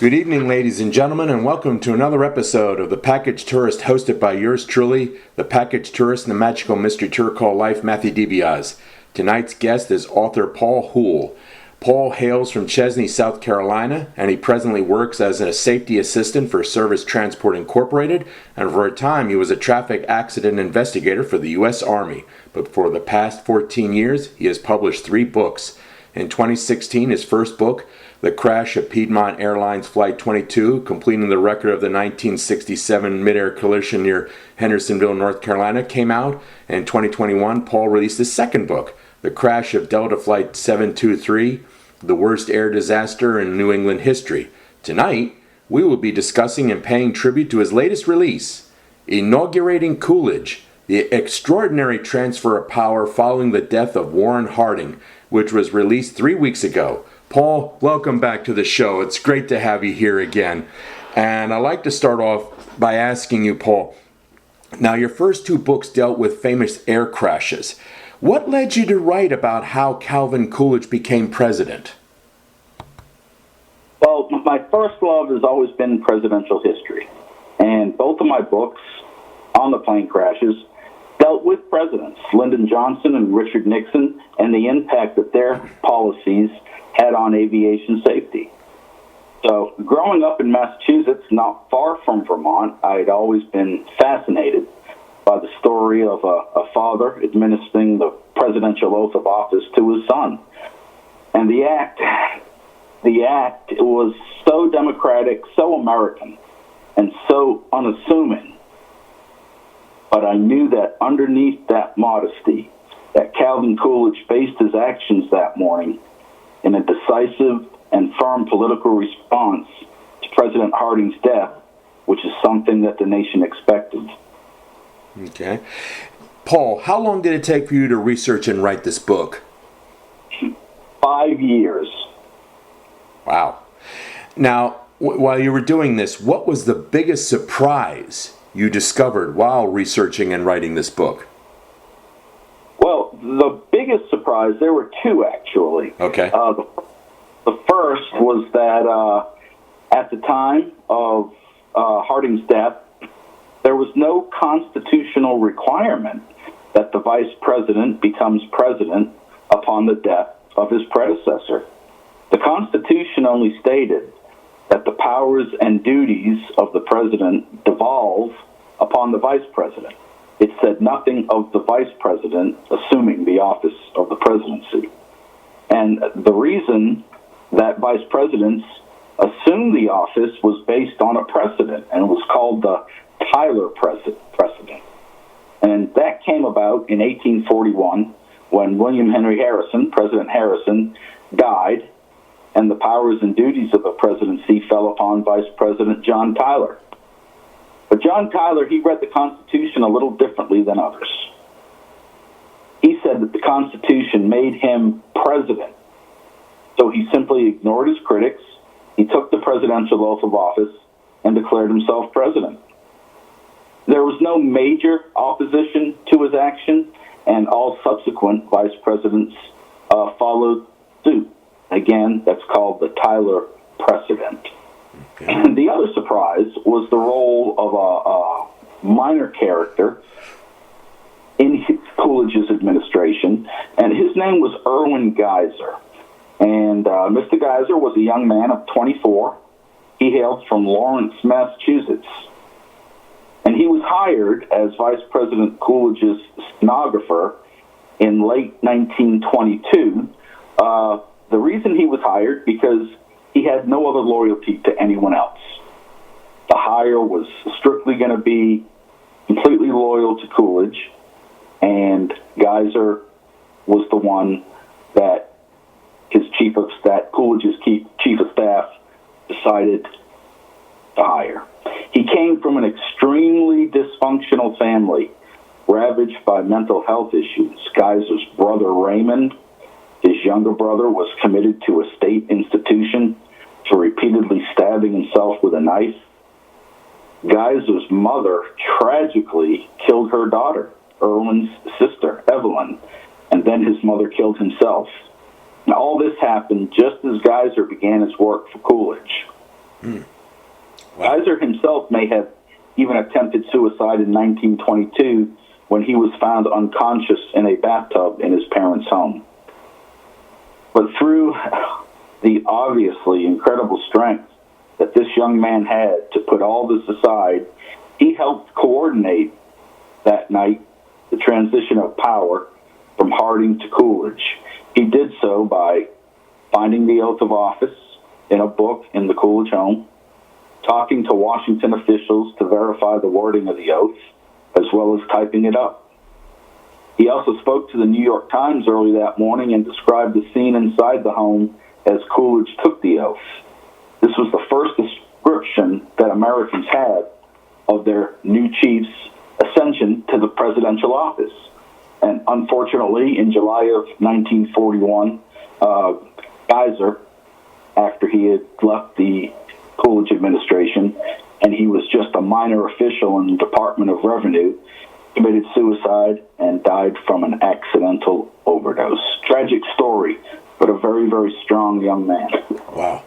Good evening, ladies and gentlemen, and welcome to another episode of The Package Tourist, hosted by yours truly, the Package Tourist and the magical mystery tour called Life, Matthew DiBiase. Tonight's guest is author Paul Houle. Paul hails from Chesnee, South Carolina, and he presently works as a safety assistant for Service Transport Incorporated, and for a time he was a traffic accident investigator for the U.S. Army. But for the past 14 years, he has published 3 books. In 2016, his first book, The Crash of Piedmont Airlines Flight 22, completing the record of the 1967 Midair Collision near Hendersonville, North Carolina, came out. And in 2021, Paul released his second book, The Crash of Delta Flight 723, the worst air disaster in New England history. Tonight, we will be discussing and paying tribute to his latest release, Inaugurating Coolidge, the extraordinary transfer of power following the death of Warren Harding, which was released 3 weeks ago. Paul, welcome back to the show. It's great to have you here again. And I'd like to start off by asking you, Paul, now your first 2 books dealt with famous air crashes. What led you to write about how Calvin Coolidge became president? Well, my first love has always been presidential history. And both of my books on the plane crashes dealt with presidents, Lyndon Johnson and Richard Nixon, and the impact that their policies had on aviation safety. So, growing up in Massachusetts, not far from Vermont, I had always been fascinated by the story of a father administering the presidential oath of office to his son. And the act was so democratic, so American, and so unassuming. But I knew that underneath that modesty, that Calvin Coolidge based his actions that morning in a decisive and firm political response to President Harding's death, which is something that the nation expected. Okay. Paul, how long did it take for you to research and write this book? 5 years. Wow. Now, while you were doing this, what was the biggest surprise you discovered while researching and writing this book? Well, the biggest surprise, there were 2 actually. Okay. The first was that at the time of Harding's death, there was no constitutional requirement that the vice president becomes president upon the death of his predecessor. The Constitution only stated that the powers and duties of the president devolve upon the vice president. It said nothing of the vice president assuming the office of the presidency. And the reason that vice presidents assumed the office was based on a precedent, and it was called the Tyler precedent. And that came about in 1841 when William Henry Harrison, President Harrison, died, and the powers and duties of the presidency fell upon Vice President John Tyler. But John Tyler, he read the Constitution a little differently than others. He said that the Constitution made him president. So he simply ignored his critics, he took the presidential oath of office, and declared himself president. There was no major opposition to his action, and all subsequent vice presidents followed suit. Again, that's called the Tyler precedent. Okay. And the other surprise was the role of a minor character in Coolidge's administration, and his name was Irwin Geyser. And Mr. Geyser was a young man of 24. He hailed from Lawrence, Massachusetts. And he was hired as Vice President Coolidge's stenographer in late 1922. The reason he was hired, because he had no other loyalty to anyone else. The hire was strictly going to be completely loyal to Coolidge, and Geyser was the one that Coolidge's chief of staff decided to hire. He came from an extremely dysfunctional family, ravaged by mental health issues. Geyser's brother Raymond, his younger brother, was committed to a state institution for repeatedly stabbing himself with a knife. Geyser's mother tragically killed her daughter, Irwin's sister, Evelyn, and then his mother killed himself. Now, all this happened just as Geyser began his work for Coolidge. Wow. Geyser himself may have even attempted suicide in 1922 when he was found unconscious in a bathtub in his parents' home. But through the obviously incredible strength that this young man had to put all this aside, he helped coordinate that night the transition of power from Harding to Coolidge. He did so by finding the oath of office in a book in the Coolidge home, talking to Washington officials to verify the wording of the oath, as well as typing it up. He also spoke to the New York Times early that morning and described the scene inside the home as Coolidge took the oath. This was the first description that Americans had of their new chief's ascension to the presidential office. And unfortunately, in July of 1941, Geyser, after he had left the Coolidge administration, and he was just a minor official in the Department of Revenue, committed suicide and died from an accidental overdose. Tragic story, but a very, very strong young man. Wow.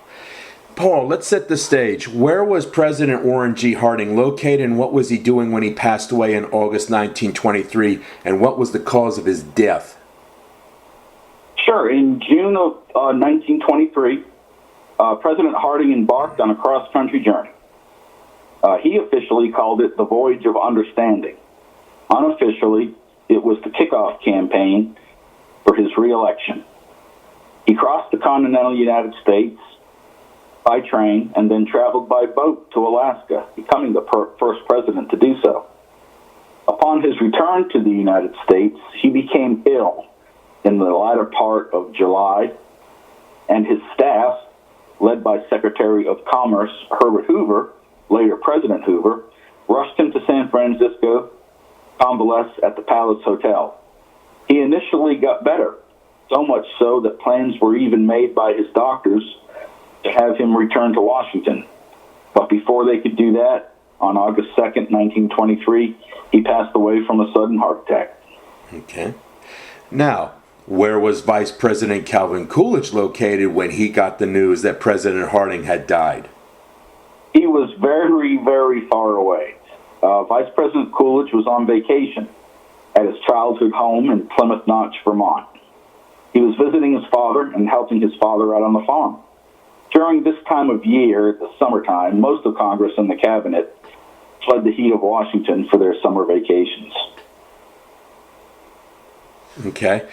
Paul, let's set the stage. Where was President Warren G. Harding located, and what was he doing when he passed away in August 1923, and what was the cause of his death? Sure. In June of 1923, President Harding embarked on a cross-country journey. He officially called it the Voyage of Understanding. Unofficially, it was the kickoff campaign for his re-election. He crossed the continental United States by train and then traveled by boat to Alaska, becoming the first president to do so. Upon his return to the United States, he became ill in the latter part of July, and his staff, led by Secretary of Commerce Herbert Hoover, later President Hoover, rushed him to San Francisco, convalesce at the Palace Hotel. He initially got better, so much so that plans were even made by his doctors to have him return to Washington. But before they could do that, on August 2nd, 1923, he passed away from a sudden heart attack. Okay. Now, where was Vice President Calvin Coolidge located when he got the news that President Harding had died? He was very, very far away. Vice President Coolidge was on vacation at his childhood home in Plymouth Notch, Vermont. He was visiting his father and helping his father out on the farm. During this time of year, the summertime, most of Congress and the cabinet fled the heat of Washington for their summer vacations. Okay.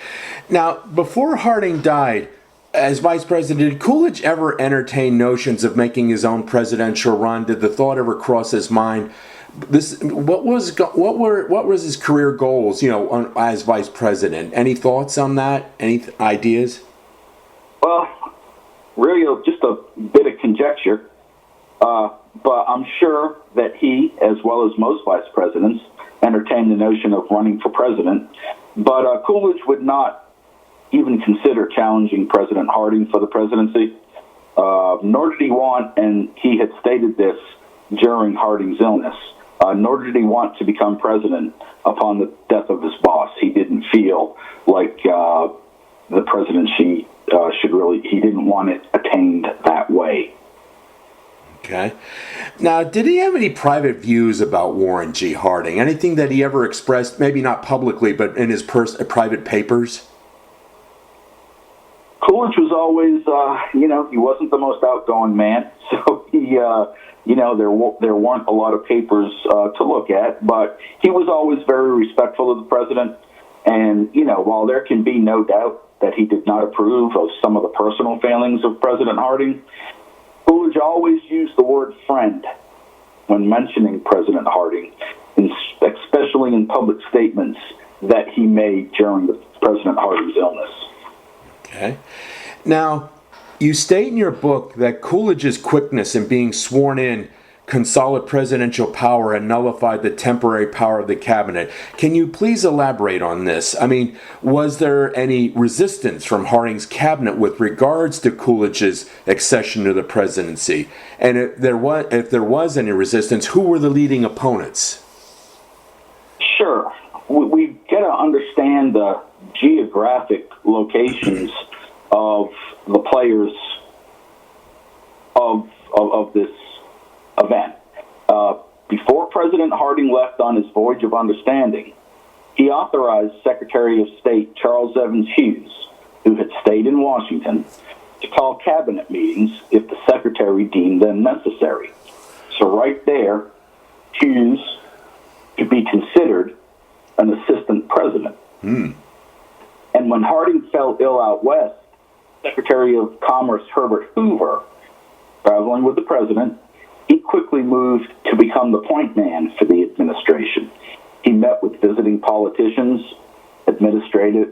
Now, before Harding died, as vice president, did Coolidge ever entertain notions of making his own presidential run? Did the thought ever cross his mind? What was his career goals, as vice president? Any thoughts on that? Any ideas? Well, really, just a bit of conjecture. But I'm sure that he, as well as most vice presidents, entertained the notion of running for president. But Coolidge would not even consider challenging President Harding for the presidency, nor did he want, and he had stated this during Harding's illness, nor did he want to become president upon the death of his boss. He didn't feel like the presidency he didn't want it attained that way. Okay. Now, did he have any private views about Warren G. Harding? Anything that he ever expressed, maybe not publicly, but in his private papers? Coolidge was always, he wasn't the most outgoing man, so he, there weren't a lot of papers to look at, but he was always very respectful of the president, and, while there can be no doubt that he did not approve of some of the personal failings of President Harding, Coolidge always used the word friend when mentioning President Harding, especially in public statements that he made during President Harding's illness. Okay. Now, you state in your book that Coolidge's quickness in being sworn in consolidated presidential power and nullified the temporary power of the cabinet. Can you please elaborate on this? I mean, was there any resistance from Harding's cabinet with regards to Coolidge's accession to the presidency? And if there was any resistance, who were the leading opponents? Sure. We've got to understand the geographic locations of the players of of this event. Before President Harding left on his voyage of understanding, he authorized Secretary of State Charles Evans Hughes, who had stayed in Washington, to call cabinet meetings if the Secretary deemed them necessary. So right there, Hughes could be considered an assistant president. And when Harding fell ill out west, Secretary of Commerce Herbert Hoover, traveling with the president, he quickly moved to become the point man for the administration. He met with visiting politicians,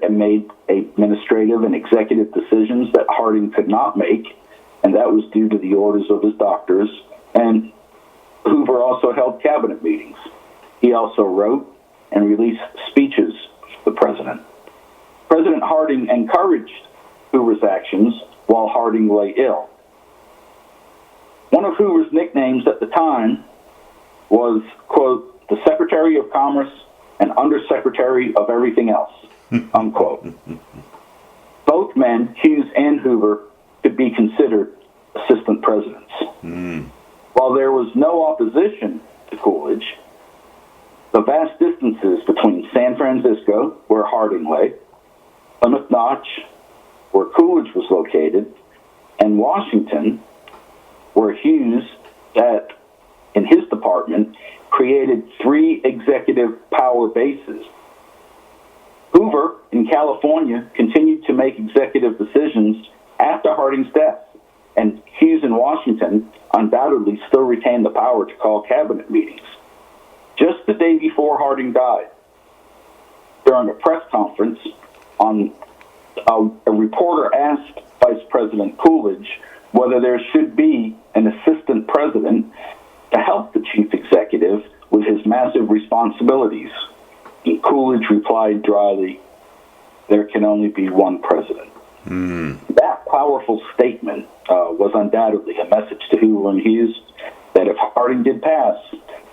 made administrative and executive decisions that Harding could not make, and that was due to the orders of his doctors. And Hoover also held cabinet meetings. He also wrote and released speeches for the president. President Harding encouraged Hoover's actions while Harding lay ill. One of Hoover's nicknames at the time was, quote, the Secretary of Commerce and Undersecretary of everything else, unquote. Both men, Hughes and Hoover, could be considered assistant presidents. While there was no opposition to Coolidge, the vast distances between San Francisco, where Harding lay, Plymouth Notch, where Coolidge was located, and Washington, where Hughes sat in his department, created 3 executive power bases. Hoover, in California, continued to make executive decisions after Harding's death, and Hughes in Washington undoubtedly still retained the power to call cabinet meetings. Just the day before Harding died, during a press conference, a reporter asked Vice President Coolidge whether there should be an assistant president to help the chief executive with his massive responsibilities. And Coolidge replied dryly, there can only be one president. That powerful statement was undoubtedly a message to Hoover and Hughes that if Harding did pass,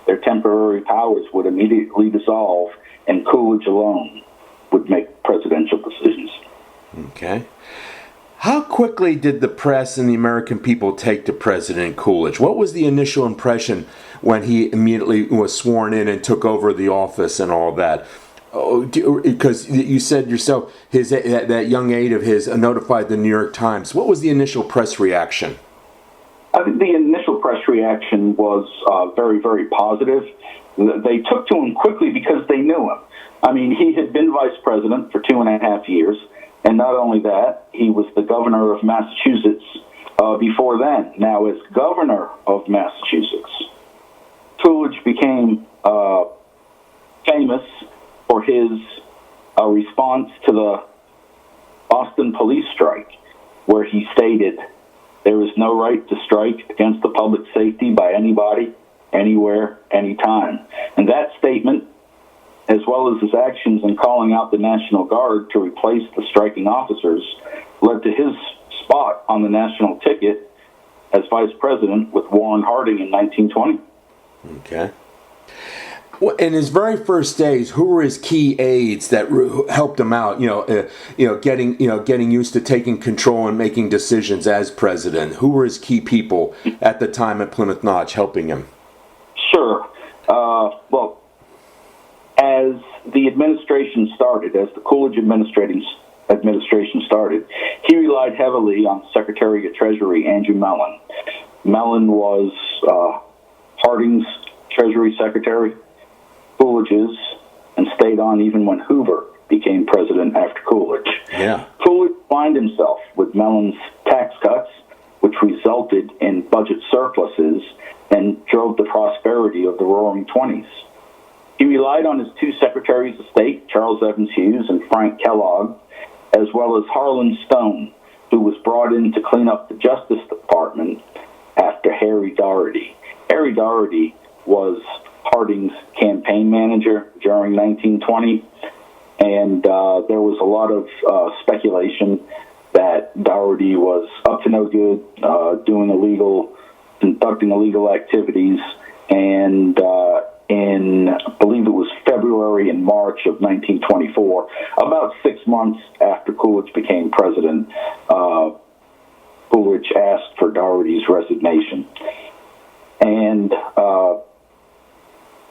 their temporary powers would immediately dissolve, and Coolidge alone would make presidential decisions. Okay. How quickly did the press and the American people take to President Coolidge? What was the initial impression when he immediately was sworn in and took over the office and all that? Because you said yourself, that young aide of his notified the New York Times. What was the initial press reaction? I think the initial press reaction was very, very positive. They took to him quickly because they knew him. I mean, he had been vice president for 2.5 years, and not only that, he was the governor of Massachusetts before then. Now, as governor of Massachusetts, Coolidge became famous for his response to the Boston police strike, where he stated, there is no right to strike against the public safety by anybody, anywhere, anytime. And that statement, as well as his actions in calling out the National Guard to replace the striking officers, led to his spot on the national ticket as vice president with Warren Harding in 1920. Okay. Well, in his very first days, who were his key aides that helped him out? Getting used to taking control and making decisions as president. Who were his key people at the time at Plymouth Notch helping him? Sure. Well, as the administration started, as the Coolidge administration started, he relied heavily on Secretary of Treasury Andrew Mellon. Mellon was Harding's Treasury Secretary, Coolidge's, and stayed on even when Hoover became president after Coolidge. Yeah. Coolidge aligned himself with Mellon's tax cuts, which resulted in budget surpluses and drove the prosperity of the Roaring Twenties. He relied on his 2 Secretaries of State, Charles Evans Hughes and Frank Kellogg, as well as Harlan Stone, who was brought in to clean up the Justice Department after Harry Daugherty. Harry Daugherty was Harding's campaign manager during 1920, and there was a lot of speculation that Daugherty was up to no good, conducting illegal activities, and in, I believe it was February and March of 1924, about 6 months after Coolidge became president, Coolidge asked for Daugherty's resignation. And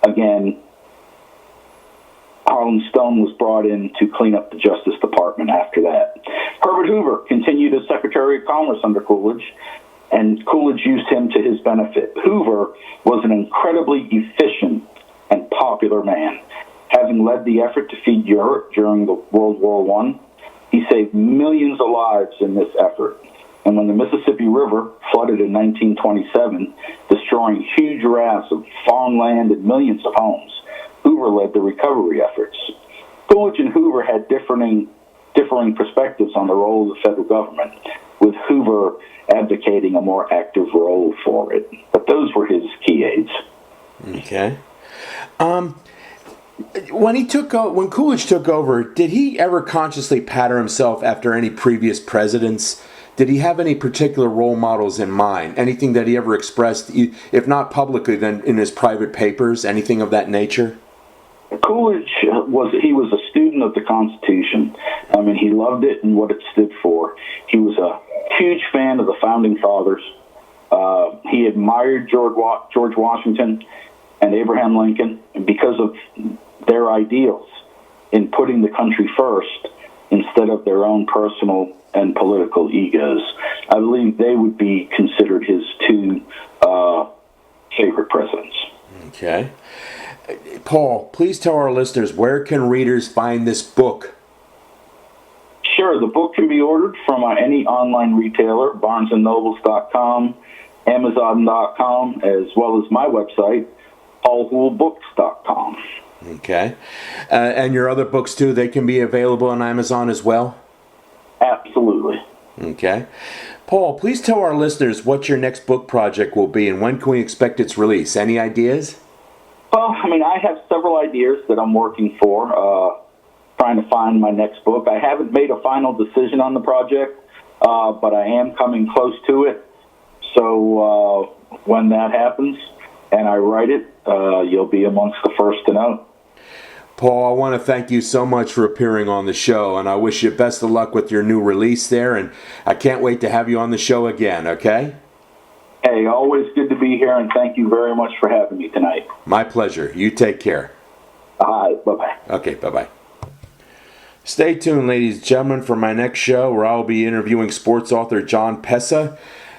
again, Harlan Stone was brought in to clean up the Justice Department after that. Herbert Hoover continued as Secretary of Commerce under Coolidge, and Coolidge used him to his benefit. Hoover was an incredibly efficient and popular man. Having led the effort to feed Europe during the World War I, he saved millions of lives in this effort. And when the Mississippi River flooded in 1927, destroying huge rafts of farmland and millions of homes, Hoover led the recovery efforts. Coolidge and Hoover had differing perspectives on the role of the federal government, with Hoover advocating a more active role for it. But those were his key aides. Okay. When Coolidge took over, did he ever consciously pattern himself after any previous presidents? Did he have any particular role models in mind? Anything that he ever expressed, if not publicly, then in his private papers? Anything of that nature? Coolidge was a student of the Constitution. I mean, he loved it and what it stood for. He was a huge fan of the Founding Fathers. He admired George Washington and Abraham Lincoln, and because of their ideals in putting the country first instead of their own personal and political egos. I believe they would be considered his two favorite presidents. Okay. Paul, please tell our listeners, where can readers find this book? Sure. The book can be ordered from any online retailer, barnesandnobles.com, amazon.com, as well as my website, paulhoulebooks.com. Okay. And your other books, too, they can be available on Amazon as well? Absolutely. Okay. Paul, please tell our listeners what your next book project will be and when can we expect its release. Any ideas? Well, I mean, I have several ideas that I'm working for, trying to find my next book. I haven't made a final decision on the project, but I am coming close to it. So when that happens and I write it, you'll be amongst the first to know. Paul, I want to thank you so much for appearing on the show, and I wish you best of luck with your new release there, and I can't wait to have you on the show again, okay? Hey, always good to be here, and thank you very much for having me tonight. My pleasure. You take care. All right, bye-bye. Okay, bye-bye. Stay tuned, ladies and gentlemen, for my next show where I'll be interviewing sports author John Pessa.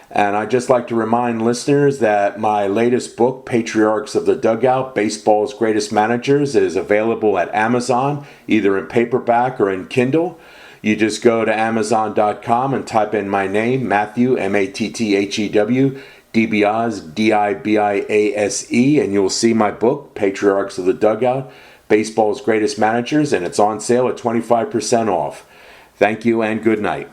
And I'd just like to remind listeners that my latest book, Patriarchs of the Dugout, Baseball's Greatest Managers, is available at Amazon, either in paperback or in Kindle. You just go to Amazon.com and type in my name, Matthew, M-A-T-T-H-E-W, DiBiase, D-I-B-I-A-S-E, and you'll see my book, Patriarchs of the Dugout, Baseball's Greatest Managers, and it's on sale at 25% off. Thank you and good night.